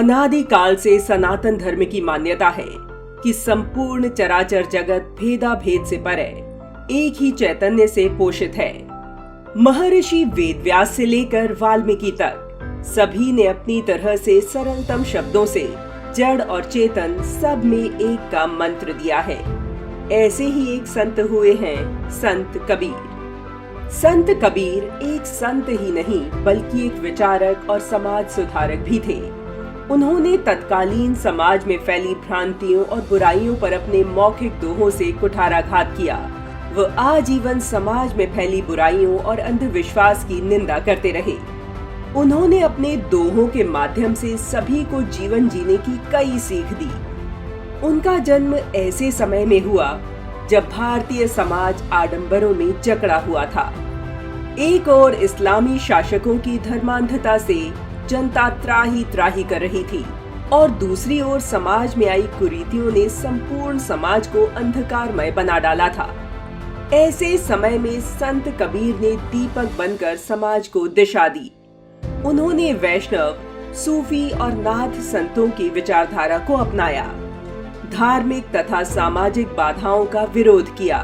अनादिकाल से सनातन धर्म की मान्यता है कि संपूर्ण चराचर जगत भेदा भेद से परे एक ही चैतन्य से पोषित है। महर्षि वेदव्यास से लेकर वाल्मीकि तक सभी ने अपनी तरह से सरलतम शब्दों से जड़ और चेतन सब में एक का मंत्र दिया है। ऐसे ही एक संत हुए हैं संत कबीर। संत कबीर एक संत ही नहीं बल्कि एक विचारक और समाज सुधारक भी थे। उन्होंने तत्कालीन समाज में फैली भ्रांतियों और बुराइयों पर अपने मौखिक दोहों से कुठाराघात किया। वह आजीवन समाज में फैली बुराइयों और अंधविश्वास की निंदा करते रहे। उन्होंने अपने दोहों के माध्यम से सभी को जीवन जीने की कई सीख दी। उनका जन्म ऐसे समय में हुआ जब भारतीय समाज आडंबरों में जकड़ा हुआ था। एक ओर इस्लामी शासकों की धर्मांधता से जनता त्राही त्राही कर रही थी और दूसरी ओर समाज में आई कुरीतियों ने संपूर्ण समाज को अंधकारमय बना डाला था। ऐसे समय में संत कबीर ने दीपक बनकर समाज को दिशा दी। उन्होंने वैष्णव, सूफी और नाथ संतों की विचारधारा को अपनाया, धार्मिक तथा सामाजिक बाधाओं का विरोध किया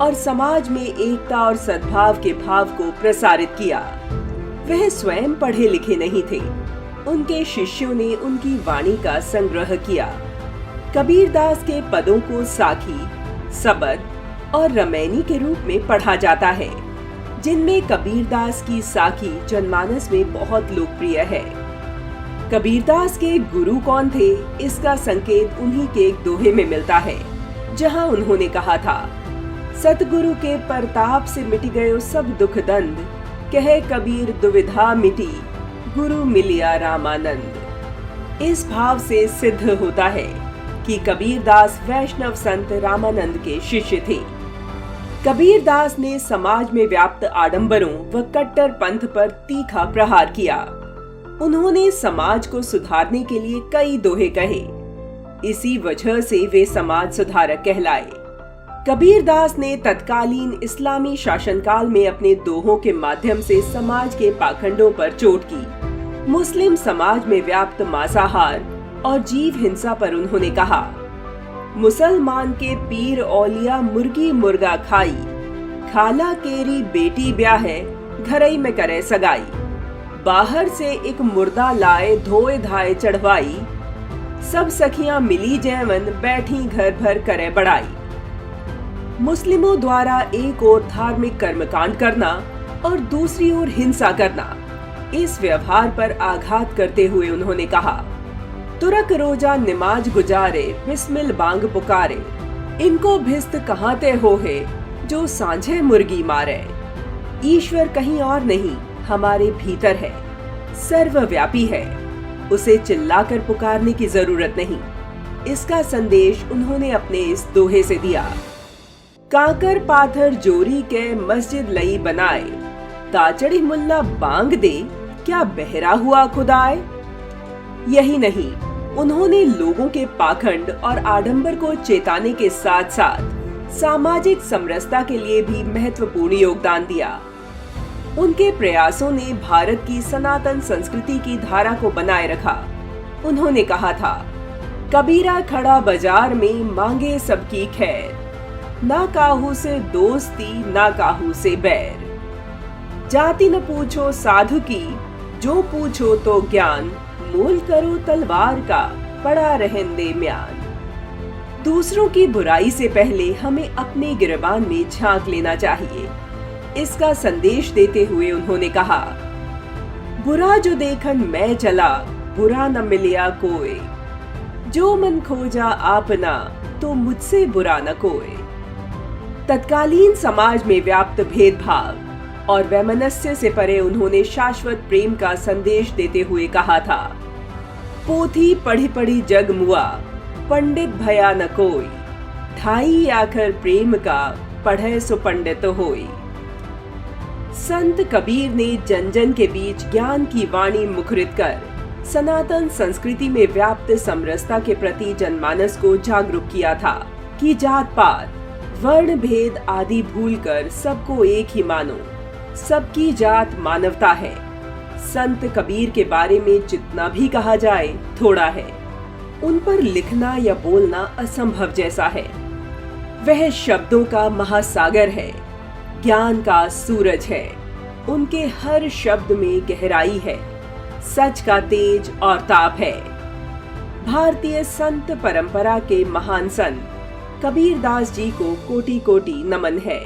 और समाज में एकता और सद्भाव के भाव को प्रसारित किया। वह स्वयं पढ़े लिखे नहीं थे। उनके शिष्यों ने उनकी वाणी का संग्रह किया। कबीरदास के पदों को साखी, सबद और रमैनी के रूप में पढ़ा जाता है, जिनमें कबीरदास की साखी जनमानस में बहुत लोकप्रिय है। कबीरदास के गुरु कौन थे, इसका संकेत उन्हीं के एक दोहे में मिलता है, जहां उन्होंने कहा था, सतगुरु के परताप से मिट गयो सब दुख दंद, कहे कबीर दुविधा मिटी, गुरु मिलिया रामानंद। इस भाव से सिद्ध होता है कि कबीरदास वैष्णव संत रामानंद के शिष्य थे। कबीरदास ने समाज में व्याप्त आडंबरों व कट्टर पंथ पर तीखा प्रहार किया। उन्होंने समाज को सुधारने के लिए कई दोहे कहे। इसी वजह से वे समाज सुधारक कहलाए। कबीरदास ने तत्कालीन इस्लामी शासनकाल में अपने दोहों के माध्यम से समाज के पाखंडों पर चोट की। मुस्लिम समाज में व्याप्त मांसाहार और जीव हिंसा पर उन्होंने कहा, मुसलमान के पीर औलिया मुर्गी मुर्गा खाई, खाला केरी बेटी ब्याहे घरई में करे सगाई, बाहर से एक मुर्दा लाए धोए धाए चढ़वाई, सब सखियां मिली जैवन बैठी घर भर करे बड़ाई। मुस्लिमों द्वारा एक ओर धार्मिक कर्मकांड करना और दूसरी ओर हिंसा करना, इस व्यवहार पर आघात करते हुए उन्होंने कहा, तुरक रोजा निमाज गुजारे बिस्मिल बांग पुकारे, इनको भिस्त कहाते हो है जो सांझे मुर्गी मारे। ईश्वर कहीं और नहीं हमारे भीतर है, सर्वव्यापी है, उसे चिल्लाकर पुकारने की जरूरत नहीं। इसका संदेश उन्होंने अपने इस दोहे से दिया। काकर पाथर जोरी के मस्जिद लई बनाए, ताचड़ी मुल्ला बांग दे क्या बहरा हुआ खुदाए। यही नहीं, उन्होंने लोगों के पाखंड और आडंबर को चेताने के साथ साथ सामाजिक समरसता के लिए भी महत्वपूर्ण योगदान दिया। उनके प्रयासों ने भारत की सनातन संस्कृति की धारा को बनाए रखा। उन्होंने कहा था, कबीरा खड़ा बाजार में मांगे सबकी खैर, ना काहू से दोस्ती ना काहू से बैर, जाति न पूछो साधु की जो पूछो तो ज्ञान, मोल करो तलवार का पड़ा रहने म्यान। दूसरों की बुराई से पहले हमें अपने गिरबान में झांक लेना चाहिए। इसका संदेश देते हुए उन्होंने कहा, बुरा जो देखन मैं चला बुरा न मिलिया कोई, जो मन खोजा आपना तो मुझसे बुरा न कोई। तत्कालीन समाज में व्याप्त भेदभाव और वैमनस्य से परे उन्होंने शाश्वत प्रेम का संदेश देते हुए कहा था, पोथी पढ़ी पढ़ी जग मुआ, पंडित भया न कोई, ढाई आखर प्रेम का पढ़े सो पंडित होई। संत कबीर ने जन जन के बीच ज्ञान की वाणी मुखरित कर सनातन संस्कृति में व्याप्त समरसता के प्रति जनमानस को जागरूक किया था कि जात पात, वर्ण भेद आदि भूलकर सबको एक ही मानो, सबकी जात मानवता है, संत कबीर के बारे में जितना भी कहा जाए थोड़ा है। उन पर लिखना या बोलना असंभव जैसा है। वह शब्दों का महासागर है, ज्ञान का सूरज है। उनके हर शब्द में गहराई है, सच का तेज और ताप है। भारतीय संत परंपरा के महान संत कबीरदास जी को कोटि कोटि नमन है।